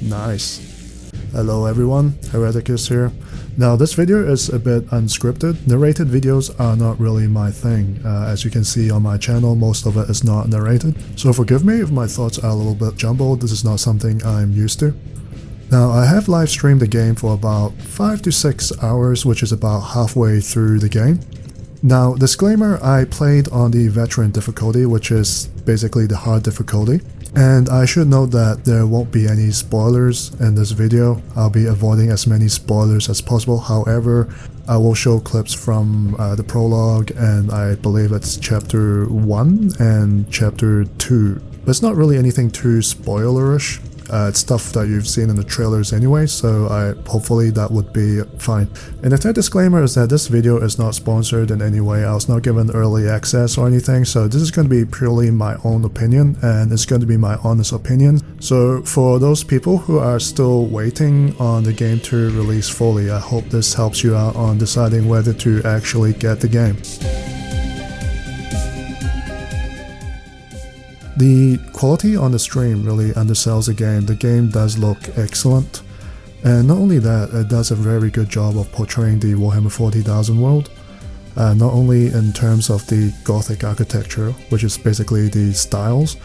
Nice. Hello everyone, Hereticus here. Now this video is a bit unscripted. Narrated videos are not really my thing. As you can see on my channel, most of it is not narrated. So forgive me if my thoughts are a little bit jumbled. This is not something I'm used to. Now I have live streamed the game for about 5 to 6 hours, which is about halfway through the game. Now disclaimer, I played on the veteran difficulty, which is basically the hard difficulty. And I should note that there won't be any spoilers in this video. I'll be avoiding as many spoilers as possible. However, I will show clips from the prologue, and I believe it's chapter 1 and chapter 2. But it's not really anything too spoilerish. It's stuff that you've seen in the trailers anyway, so hopefully that would be fine. And the third disclaimer is that this video is not sponsored in any way. I was not given early access or anything, so this is going to be purely my own opinion, and it's going to be my honest opinion. So for those people who are still waiting on the game to release fully, I hope this helps you out on deciding whether to actually get the game. The quality on the stream really undersells the game. The game does look excellent, and not only that, it does a very good job of portraying the Warhammer 40,000 world. Not only in terms of the Gothic architecture, which is basically the styles,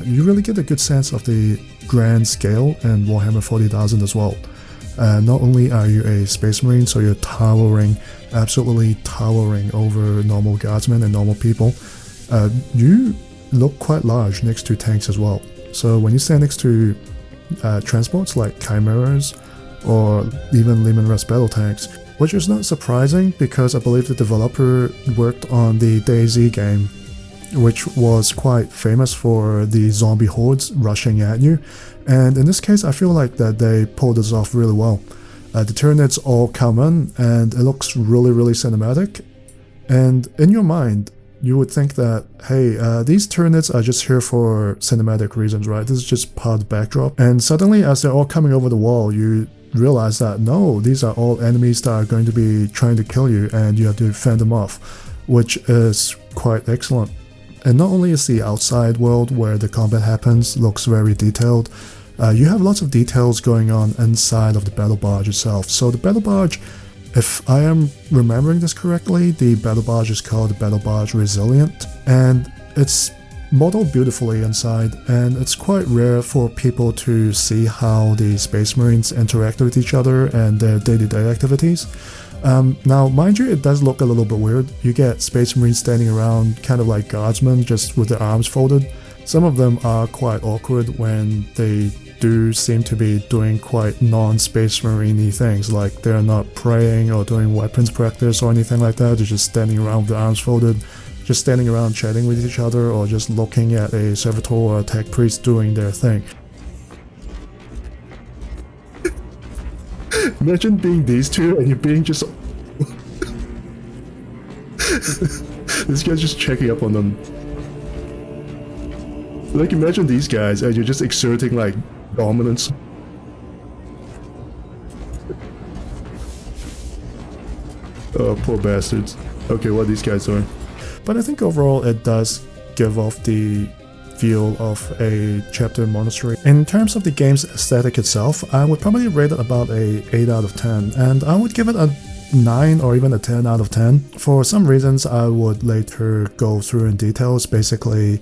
you really get a good sense of the grand scale in Warhammer 40,000 as well. Not only are you a space marine, so you're towering, absolutely towering over normal guardsmen and normal people, you look quite large next to tanks as well. So when you stand next to transports like chimeras or even Leman Russ battle tanks, which is not surprising because I believe the developer worked on the DayZ game, which was quite famous for the zombie hordes rushing at you, and in this case I feel like that they pulled this off really well. The Tyranids all come in and it looks really cinematic, and in your mind you would think that, hey, these Tyranids are just here for cinematic reasons, right? This is just part of the backdrop. And suddenly, as they're all coming over the wall, you realize that, no, these are all enemies that are going to be trying to kill you, and you have to fend them off, which is quite excellent. And not only is the outside world where the combat happens looks very detailed, you have lots of details going on inside of the battle barge itself. So the battle barge, if I am remembering this correctly, the battle barge is called the Battle Barge Resilient, and it's modeled beautifully inside, and it's quite rare for people to see how the Space Marines interact with each other and their day-to-day activities. Now, mind you, it does look a little bit weird. You get Space Marines standing around kind of like guardsmen, just with their arms folded. Some of them are quite awkward when they do seem to be doing quite non-Space Marine-y things, like they're not praying or doing weapons practice or anything like that. They're just standing around with their arms folded, just standing around chatting with each other, or just looking at a servitor or a tech priest doing their thing. Imagine being these two and you're being just... This guy's just checking up on them. Like, imagine these guys and you're just exerting like dominance. Oh, poor bastards. Okay, what are these guys doing? But I think overall it does give off the feel of a chapter monastery. In terms of the game's aesthetic itself, I would probably rate it about a 8 out of 10, and I would give it a 9 or even a 10 out of 10. For some reasons I would later go through in details, basically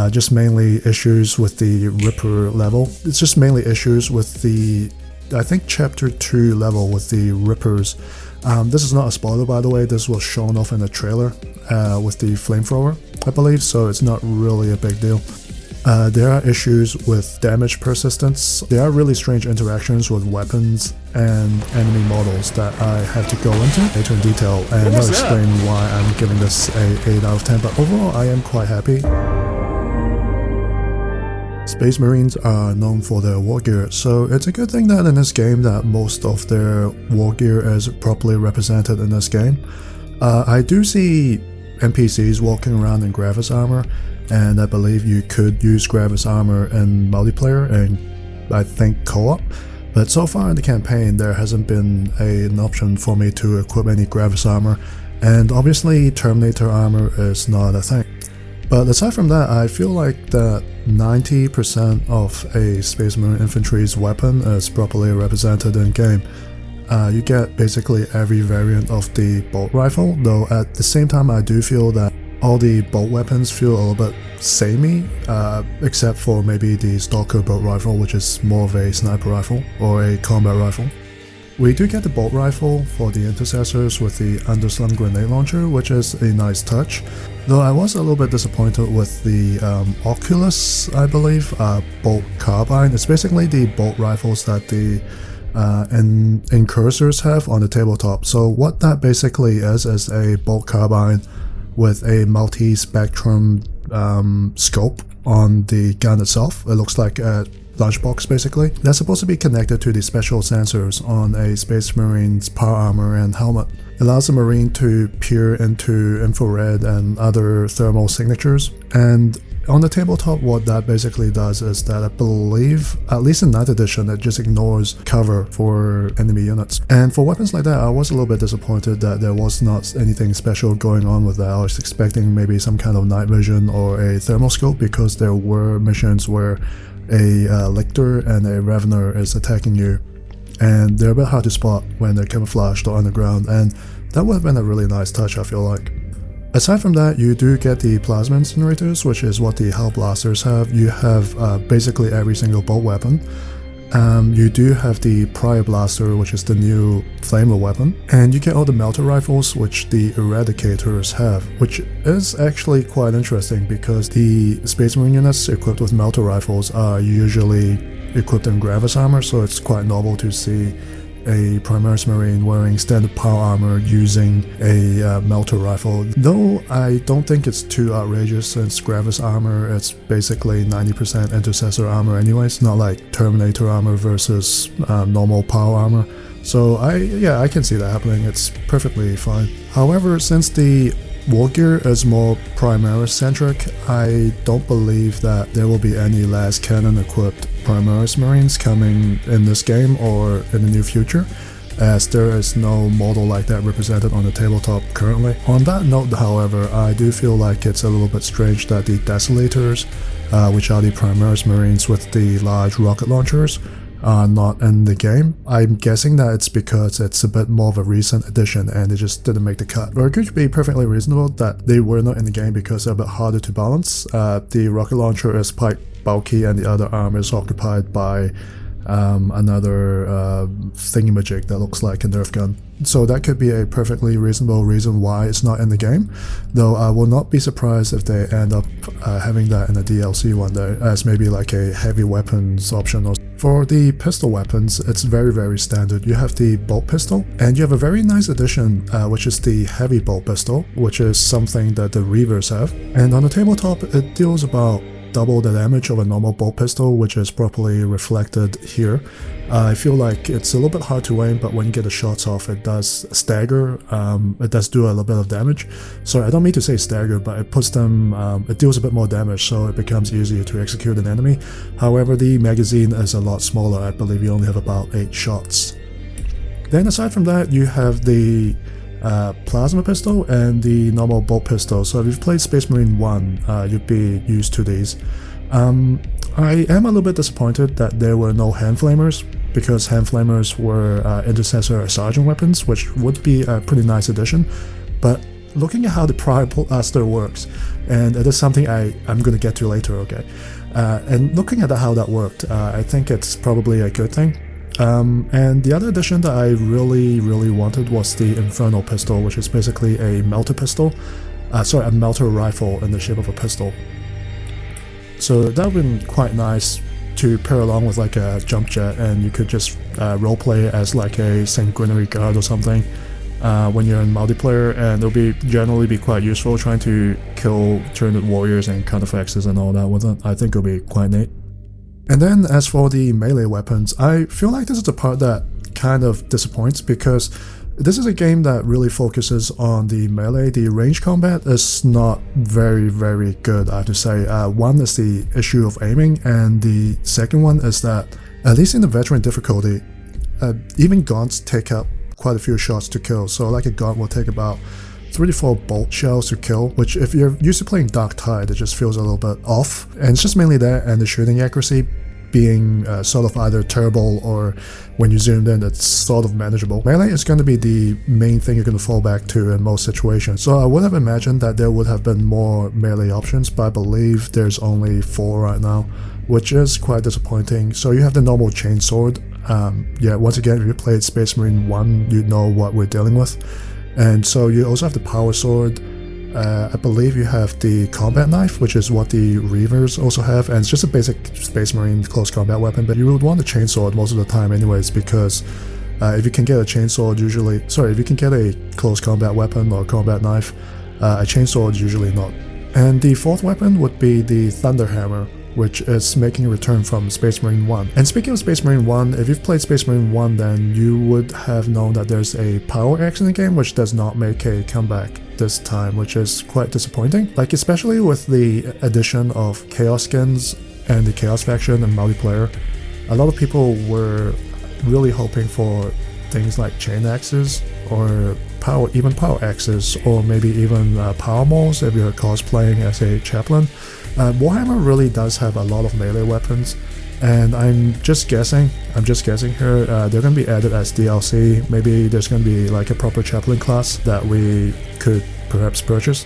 just mainly issues with the Ripper level. It's just mainly issues with the, I think, chapter 2 level with the Rippers. This is not a spoiler, by the way. This was shown off in the trailer with the flamethrower, I believe, so it's not really a big deal. There are issues with damage persistence. There are really strange interactions with weapons and enemy models that I have to go into later in detail, and I'll explain why I'm giving this a 8 out of 10, but overall I am quite happy. Space Marines are known for their war gear, so it's a good thing that in this game that most of their war gear is properly represented in this game. I do see NPCs walking around in Gravis armor, and I believe you could use Gravis armor in multiplayer and I think co-op, but so far in the campaign there hasn't been an option for me to equip any Gravis armor, and obviously Terminator armor is not a thing. But aside from that, I feel like that 90% of a Space Marine infantry's weapon is properly represented in game. You get basically every variant of the bolt rifle, though at the same time I do feel that all the bolt weapons feel a little bit samey, except for maybe the Stalker bolt rifle, which is more of a sniper rifle or a combat rifle. We do get the bolt rifle for the intercessors with the underslung grenade launcher, which is a nice touch, though I was a little bit disappointed with the Oculus, I believe, bolt carbine. It's basically the bolt rifles that the incursors have on the tabletop. So what that basically is a bolt carbine with a multi-spectrum scope on the gun itself. It looks like a lunchbox basically. That's supposed to be connected to the special sensors on a Space Marine's power armor and helmet. It allows the Marine to peer into infrared and other thermal signatures. And on the tabletop, what that basically does is that I believe, at least in 9th edition, it just ignores cover for enemy units. And for weapons like that, I was a little bit disappointed that there was not anything special going on with that. I was expecting maybe some kind of night vision or a thermal scope, because there were missions where a Lictor and a Revener is attacking you, and they're a bit hard to spot when they're camouflaged or underground, and that would have been a really nice touch, I feel like. Aside from that, you do get the plasma incinerators, which is what the Hell Blasters have. You have basically every single bolt weapon. You do have the Prior Blaster, which is the new flamer weapon, and you get all the melter rifles, which the Eradicators have, which is actually quite interesting because the Space Marine units equipped with melter rifles are usually equipped in Gravis armor, so it's quite novel to see a Primaris Marine wearing standard power armor using a melter rifle, though I don't think it's too outrageous since Gravis armor it's basically 90% intercessor armor anyways, not like Terminator armor versus normal power armor. So I can see that happening, it's perfectly fine. However, since the WARGEAR is more Primaris centric, I don't believe that there will be any last cannon equipped Primaris Marines coming in this game or in the near future, as there is no model like that represented on the tabletop currently. On that note, however, I do feel like it's a little bit strange that the Desolators, which are the Primaris Marines with the large rocket launchers, are not in the game. I'm guessing that it's because it's a bit more of a recent addition and they just didn't make the cut. Or it could be perfectly reasonable that they were not in the game because they're a bit harder to balance. The rocket launcher is quite bulky and the other arm is occupied by another thingamajig that looks like a Nerf gun. So that could be a perfectly reasonable reason why it's not in the game, though I will not be surprised if they end up having that in a DLC one day, as maybe like a heavy weapons option. For the pistol weapons, it's very standard. You have the bolt pistol, and you have a very nice addition, which is the heavy bolt pistol, which is something that the Reavers have. And on the tabletop, it deals about double the damage of a normal bolt pistol, which is properly reflected here. I feel like it's a little bit hard to aim, but when you get the shots off, it does stagger. It does do a little bit of damage. So I don't mean to say stagger, but it puts them, it deals a bit more damage, so it becomes easier to execute an enemy. However, the magazine is a lot smaller. I believe you only have about 8 shots. Then aside from that, you have the plasma pistol and the normal bolt pistol. So if you've played Space Marine 1, you'd be used to these. I am a little bit disappointed that there were no hand flamers, because hand flamers were intercessor sergeant weapons, which would be a pretty nice addition. But looking at how the Prior Blaster works, and it is something I'm going to get to later, okay? And looking at how that worked, I think it's probably a good thing. And the other addition that I really wanted was the Infernal Pistol, which is basically a melter pistol. A melter rifle in the shape of a pistol. So that would have been quite nice to pair along with like a jump jet, and you could just roleplay as like a sanguinary guard or something when you're in multiplayer, and it'll generally be quite useful trying to kill Tyranid warriors and counterfacts and all that with it. I think it'll be quite neat. And then as for the melee weapons, I feel like this is the part that kind of disappoints, because this is a game that really focuses on the melee. The range combat is not very good, I have to say. One is the issue of aiming, and the second one is that, at least in the veteran difficulty, even gaunts take up quite a few shots to kill. So like a gaunt will take about 3 to 4 bolt shells to kill, which if you're used to playing Dark Tide, it just feels a little bit off. And it's just mainly that and the shooting accuracy being sort of either terrible or when you zoomed in it's sort of manageable. Melee is going to be the main thing you're going to fall back to in most situations. So I would have imagined that there would have been more melee options, but I believe there's only 4 right now, which is quite disappointing. So you have the normal chainsword. Yeah, once again, if you played Space Marine 1, you know what we're dealing with. And so you also have the power sword. I believe you have the combat knife, which is what the Reavers also have, and it's just a basic Space Marine close combat weapon, but you would want the chainsword most of the time anyways, because if you can get a chainsword if you can get a close combat weapon or combat knife, a chainsword is usually not. And the 4th weapon would be the Thunder Hammer, which is making a return from Space Marine 1. And speaking of Space Marine 1, if you've played Space Marine 1, then you would have known that there's a power axe in the game which does not make a comeback this time, which is quite disappointing. Like, especially with the addition of Chaos skins and the Chaos faction and multiplayer, a lot of people were really hoping for things like chain axes or power axes, or maybe even power mauls if you're cosplaying as a chaplain. Warhammer really does have a lot of melee weapons, and I'm just guessing here, they're going to be added as DLC. Maybe there's going to be like a proper chaplain class that we could perhaps purchase,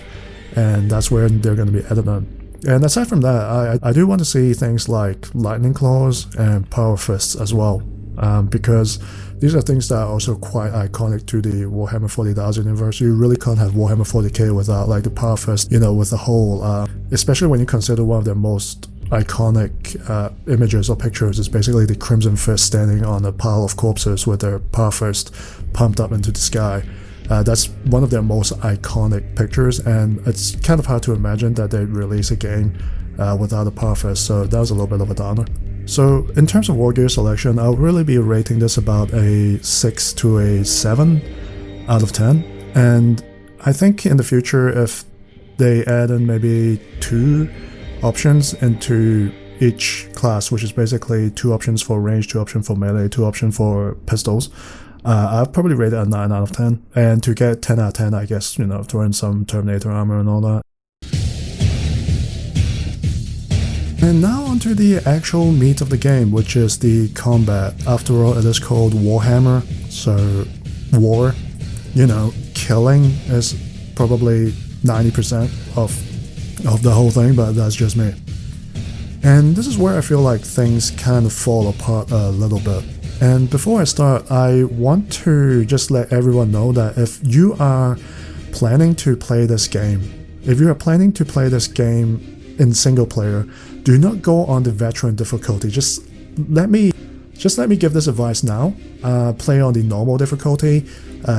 and that's where they're going to be added on. And aside from that, I do want to see things like lightning claws and power fists as well, because these are things that are also quite iconic to the Warhammer 40,000 universe. You really can't have Warhammer 40k without like the power fist, with the whole, especially when you consider one of their most iconic images or pictures is basically the Crimson Fist standing on a pile of corpses with their power fist pumped up into the sky. That's one of their most iconic pictures, and it's kind of hard to imagine that they'd release a game without a power fist, so that was a little bit of a downer. So in terms of WARGEAR selection, I'll really be rating this about a 6 to a 7 out of 10. And I think in the future, if they add in maybe 2 options into each class, which is basically 2 options for range, 2 options for melee, 2 options for pistols, I'll probably rate it a 9 out of 10. And to get 10 out of 10, I guess, throw in some Terminator armor and all that. And now onto the actual meat of the game, which is the combat. After all, it is called Warhammer, so war, killing is probably 90% of the whole thing, but that's just me. And this is where I feel like things kind of fall apart a little bit. And before I start, I want to just let everyone know that if you are planning to play this game, in single player, do not go on the veteran difficulty. Just let me give this advice now. Play on the normal difficulty,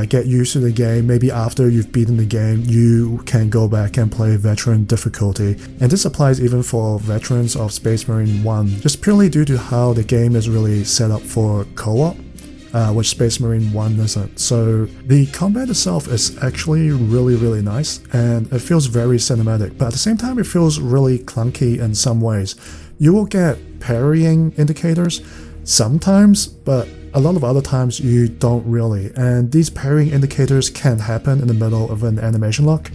get used to the game. Maybe after you've beaten the game, you can go back and play veteran difficulty. And this applies even for veterans of Space Marine 1, just purely due to how the game is really set up for co-op, which Space Marine 1 isn't. So the combat itself is actually really, really nice, and it feels very cinematic, but at the same time it feels really clunky in some ways. You will get parrying indicators sometimes, but a lot of other times you don't really, and these parrying indicators can happen in the middle of an animation lock.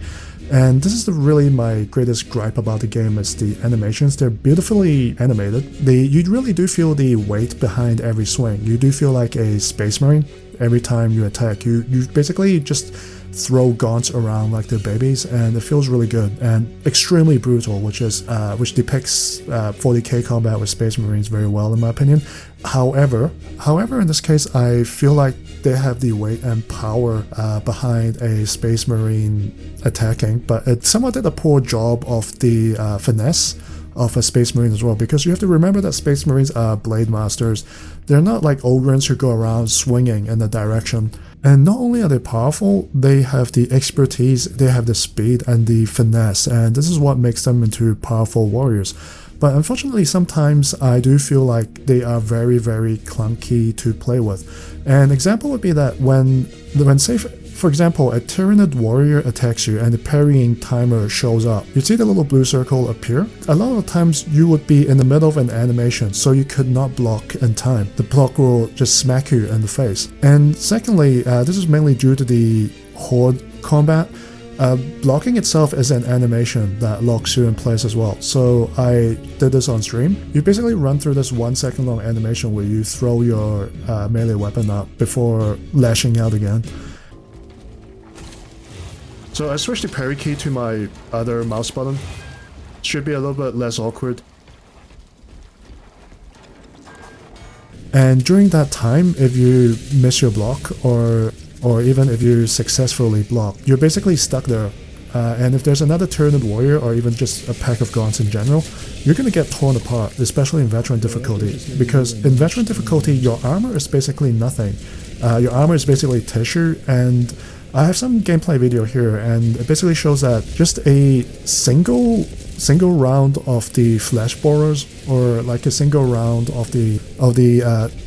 And this is really my greatest gripe about the game, is the animations. They're beautifully animated. You really do feel the weight behind every swing. You do feel like a Space Marine every time you attack. You basically just throw gaunts around like they're babies, and it feels really good and extremely brutal, which depicts 40k combat with Space Marines very well in my opinion. However, in this case, I feel like they have the weight and power behind a Space Marine attacking, but it somewhat did a poor job of the finesse of a Space Marine as well, because you have to remember that Space Marines are Blade Masters. They're not like Ogrins who go around swinging in the direction. And not only are they powerful, they have the expertise, they have the speed and the finesse, and this is what makes them into powerful warriors. But unfortunately, sometimes I do feel like they are very, very clunky to play with. An example would be that when say, for example, a Tyranid warrior attacks you and the parrying timer shows up, you see the little blue circle appear. A lot of the times you would be in the middle of an animation, so you could not block in time. The block will just smack you in the face. And secondly, this is mainly due to the horde combat. Blocking itself is an animation that locks you in place as well. So I did this on stream. You basically run through this 1 second long animation where you throw your melee weapon up before lashing out again. So I switched the parry key to my other mouse button. Should be a little bit less awkward. And during that time, if you miss your block or even if you successfully block, you're basically stuck there. And if there's another Tyranid warrior or even just a pack of gaunts in general, you're going to get torn apart, especially in veteran difficulty. Because in veteran difficulty, your armor is basically nothing. Your armor is basically tissue, and I have some gameplay video here, and it basically shows that just a single round of the flesh borers, or like a single round of the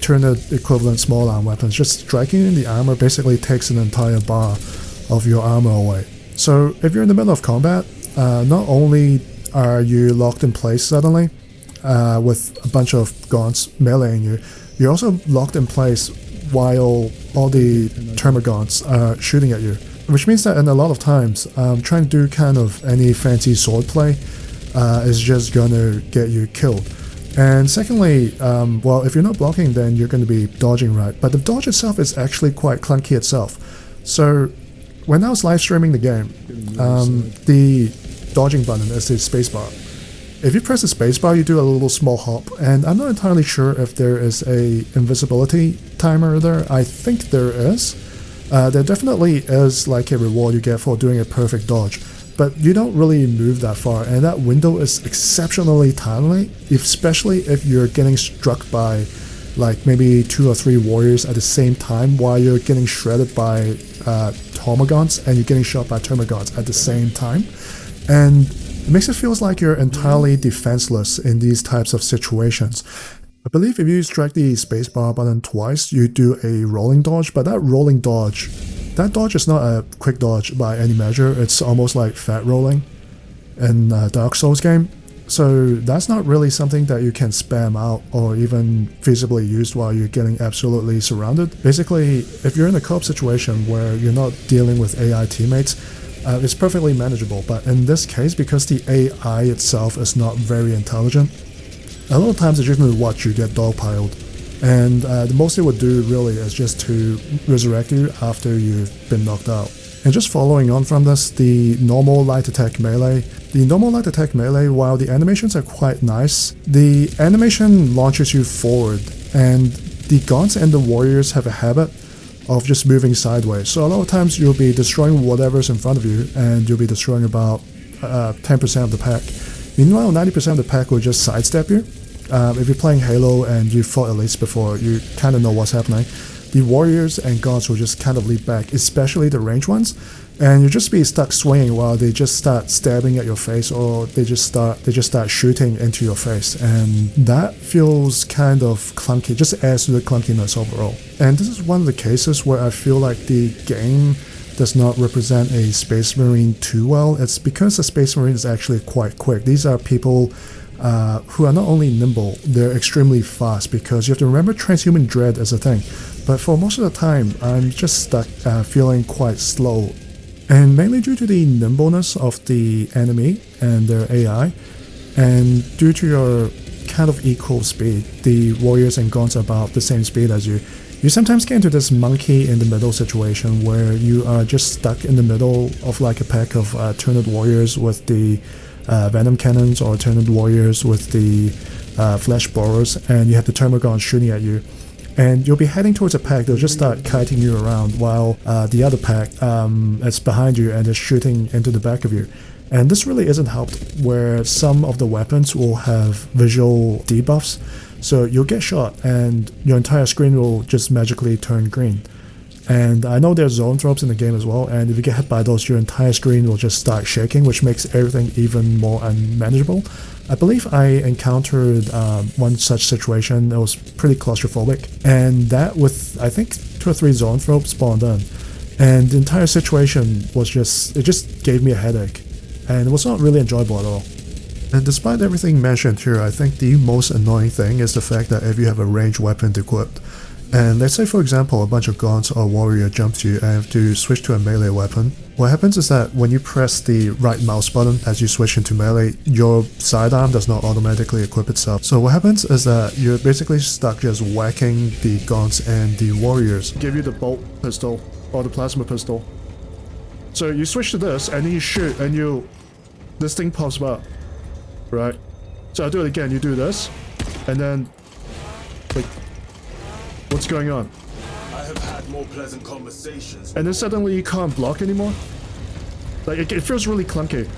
Tyranid equivalent small arm weapons, just striking in the armor basically takes an entire bar of your armor away. So if you're in the middle of combat, not only are you locked in place suddenly with a bunch of gaunts meleeing you, you're also locked in place while all the termagants are shooting at you. Which means that in a lot of times, trying to do kind of any fancy swordplay is just gonna get you killed. And secondly, well, if you're not blocking, then you're going to be dodging, right? But the dodge itself is actually quite clunky itself. So when I was live streaming the game, the dodging button is the spacebar. If you press the spacebar, you do a little small hop, and I'm not entirely sure if there is a invisibility timer there. I think there is. There definitely is like a reward you get for doing a perfect dodge, but you don't really move that far, and that window is exceptionally tiny, especially if you're getting struck by like maybe 2 or 3 warriors at the same time while you're getting shredded by termagants and you're getting shot by termagants at the same time. And it makes it feel like you're entirely defenseless in these types of situations. I believe if you strike the spacebar button twice, you do a rolling dodge, but that dodge is not a quick dodge by any measure. It's almost like fat rolling in Dark Souls game. So that's not really something that you can spam out or even feasibly use while you're getting absolutely surrounded. Basically, if you're in a co-op situation where you're not dealing with AI teammates, it's perfectly manageable. But in this case, because the AI itself is not very intelligent, a lot of times it's just going to watch you get dogpiled. And the most it would do really is just to resurrect you after you've been knocked out. And just following on from this, the normal light attack melee, while the animations are quite nice, the animation launches you forward, and the gaunts and the warriors have a habit of just moving sideways. So a lot of times you'll be destroying whatever's in front of you, and you'll be destroying about 10% of the pack. Meanwhile, 90% of the pack will just sidestep you. If you're playing Halo and you've fought elites before, you kind of know what's happening. The warriors and gaunts will just kind of leap back, especially the ranged ones, and you'll just be stuck swinging while they just start stabbing at your face, or they just start shooting into your face, and that feels kind of clunky. Just adds to the clunkiness overall. And this is one of the cases where I feel like the game does not represent a Space Marine too well. It's because the Space Marine is actually quite quick. These are people who are not only nimble, they're extremely fast, because you have to remember transhuman dread is a thing. But for most of the time, I'm just stuck feeling quite slow. And mainly due to the nimbleness of the enemy and their AI, and due to your kind of equal speed, the warriors and gaunts are about the same speed as you. You sometimes get into this monkey in the middle situation where you are just stuck in the middle of like a pack of Tyranid warriors with the venom cannons, or Tyranid warriors with the flesh borers, and you have the termagants shooting at you. And you'll be heading towards a pack, they'll just start kiting you around while the other pack is behind you and is shooting into the back of you. And this really isn't helped, where some of the weapons will have visual debuffs, so you'll get shot and your entire screen will just magically turn green. And I know there's zone throws in the game as well, and if you get hit by those, your entire screen will just start shaking, which makes everything even more unmanageable. I believe I encountered one such situation. It was pretty claustrophobic, and that with, I think, 2 or 3 zone throws spawned in. And the entire situation was just gave me a headache, and it was not really enjoyable at all. And despite everything mentioned here, I think the most annoying thing is the fact that if you have a ranged weapon equipped, And let's say for example a bunch of gaunts or warrior jumps you and have to switch to a melee weapon. What happens is that when you press the right mouse button as you switch into melee, your sidearm does not automatically equip itself. So what happens is that you're basically stuck just whacking the gaunts and the warriors. Give you the bolt pistol or the plasma pistol. So you switch to this and then you shoot and this thing pops up, right? So I'll do it again, you do this, and then, like, what's going on? I have had more pleasant conversations. And then suddenly you can't block anymore? Like, it feels really clunky.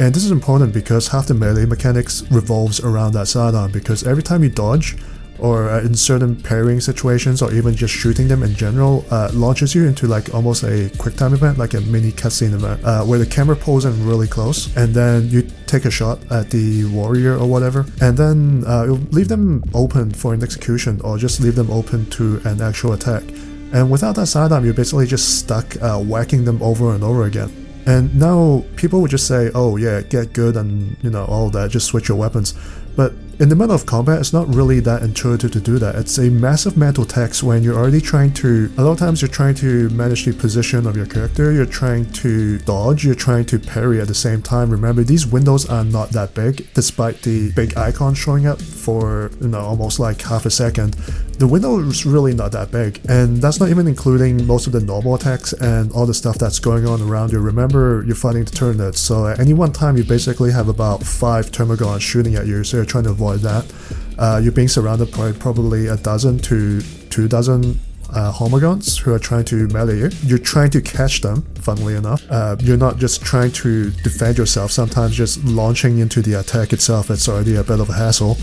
And this is important because half the melee mechanics revolves around that sidearm, because every time you dodge, or in certain parrying situations, or even just shooting them in general, launches you into like almost a quick time event, like a mini cutscene event, where the camera pulls in really close, and then you take a shot at the warrior or whatever, and then you'll leave them open for an execution, or just leave them open to an actual attack. And without that sidearm, you're basically just stuck whacking them over and over again. And now people would just say, oh yeah, get good and all that, just switch your weapons. But in the middle of combat, it's not really that intuitive to do that. It's a massive mental tax when you're already trying to, a lot of times you're trying to manage the position of your character, you're trying to dodge, you're trying to parry at the same time. Remember, these windows are not that big, despite the big icon showing up for, almost like half a second. The window is really not that big, and that's not even including most of the normal attacks and all the stuff that's going on around you. Remember, you're fighting the Turnips, so at any one time you basically have about 5 Termagants shooting at you, so you're trying to avoid that. You're being surrounded by probably a dozen to 2 dozen Homagants who are trying to melee you. You're trying to catch them, funnily enough. You're not just trying to defend yourself, sometimes just launching into the attack itself, it's already a bit of a hassle.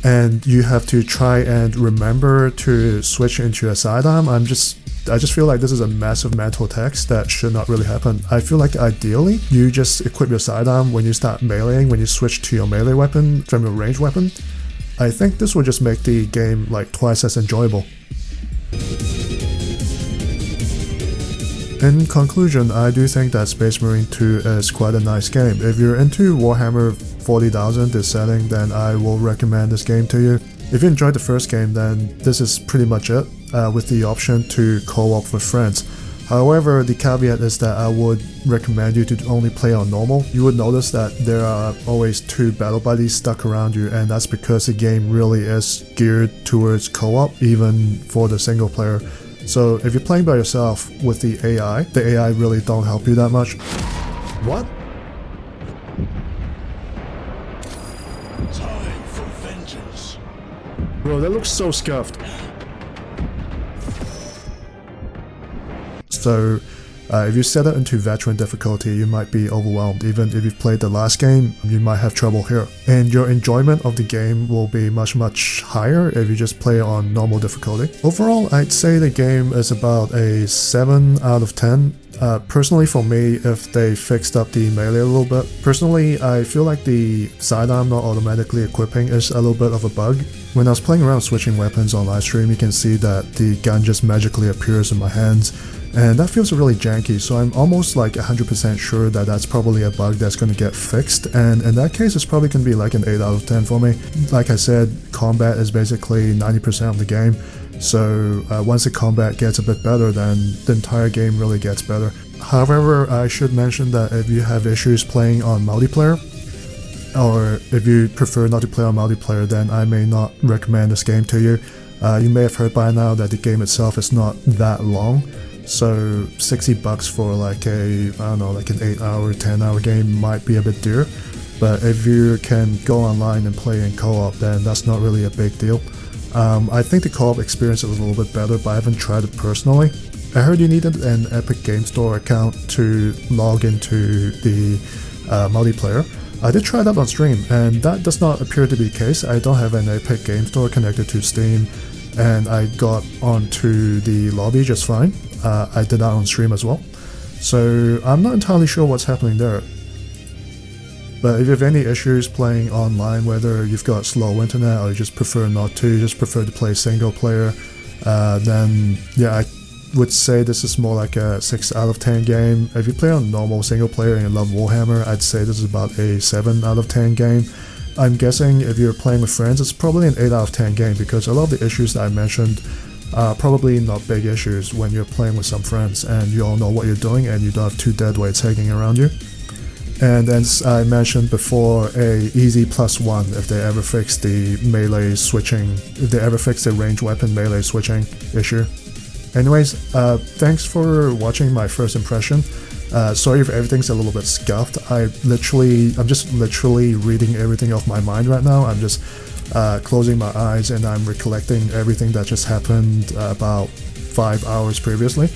And you have to try and remember to switch into a sidearm. I just feel like this is a massive mental tax that should not really happen. I feel like ideally, you just equip your sidearm when you start meleeing, when you switch to your melee weapon from your ranged weapon. I think this will just make the game like twice as enjoyable. In conclusion, I do think that Space Marine 2 is quite a nice game. If you're into Warhammer 40,000, this setting, then I will recommend this game to you. If you enjoyed the first game, then this is pretty much it, with the option to co-op with friends. However, the caveat is that I would recommend you to only play on normal. You would notice that there are always 2 battle buddies stuck around you, and that's because the game really is geared towards co-op, even for the single player. So if you're playing by yourself with the AI really don't help you that much. What? Time for vengeance. Bro, that looks so scuffed. So, if you set it into veteran difficulty, you might be overwhelmed. Even if you've played the last game, you might have trouble here. And your enjoyment of the game will be much higher if you just play on normal difficulty. Overall, I'd say the game is about a 7 out of 10. Personally for me, if they fixed up the melee a little bit, personally I feel like the sidearm not automatically equipping is a little bit of a bug. When I was playing around switching weapons on livestream, you can see that the gun just magically appears in my hands, and that feels really janky, so I'm almost like 100% sure that that's probably a bug that's going to get fixed, and in that case it's probably going to be like an 8 out of 10 for me. Like I said, combat is basically 90% of the game. So once the combat gets a bit better, then the entire game really gets better. However, I should mention that if you have issues playing on multiplayer, or if you prefer not to play on multiplayer, then I may not recommend this game to you. You may have heard by now that the game itself is not that long, so $60 for like an 8-hour, 10-hour game might be a bit dear. But if you can go online and play in co-op, then that's not really a big deal. I think the co-op experience is a little bit better, but I haven't tried it personally. I heard you needed an Epic Game Store account to log into the multiplayer. I did try that on stream, and that does not appear to be the case. I don't have an Epic Game Store connected to Steam, and I got onto the lobby just fine. I did that on stream as well. So I'm not entirely sure what's happening there. But if you have any issues playing online, whether you've got slow internet or you just prefer not to, you just prefer to play single player, then yeah, I would say this is more like a 6 out of 10 game. If you play on normal single player and you love Warhammer, I'd say this is about a 7 out of 10 game. I'm guessing if you're playing with friends, it's probably an 8 out of 10 game, because a lot of the issues that I mentioned Probably not big issues when you're playing with some friends and you all know what you're doing and you don't have 2 deadweights hanging around you. And as I mentioned before, a easy +1 if they ever fix the melee switching, if they ever fix the ranged weapon melee switching issue. Anyways, thanks for watching my first impression. Sorry if everything's a little bit scuffed. I'm just literally reading everything off my mind right now. I'm just closing my eyes and I'm recollecting everything that just happened about 5 hours previously.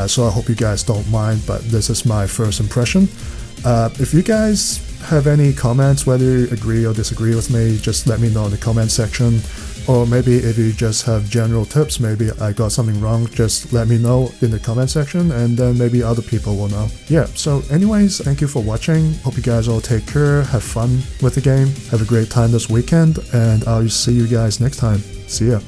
So I hope you guys don't mind, but this is my first impression. If you guys have any comments, whether you agree or disagree with me, just let me know in the comment section. Or maybe if you just have general tips, maybe I got something wrong, just let me know in the comment section and then maybe other people will know. Yeah, so anyways, thank you for watching. Hope you guys all take care, have fun with the game, have a great time this weekend, and I'll see you guys next time. See ya.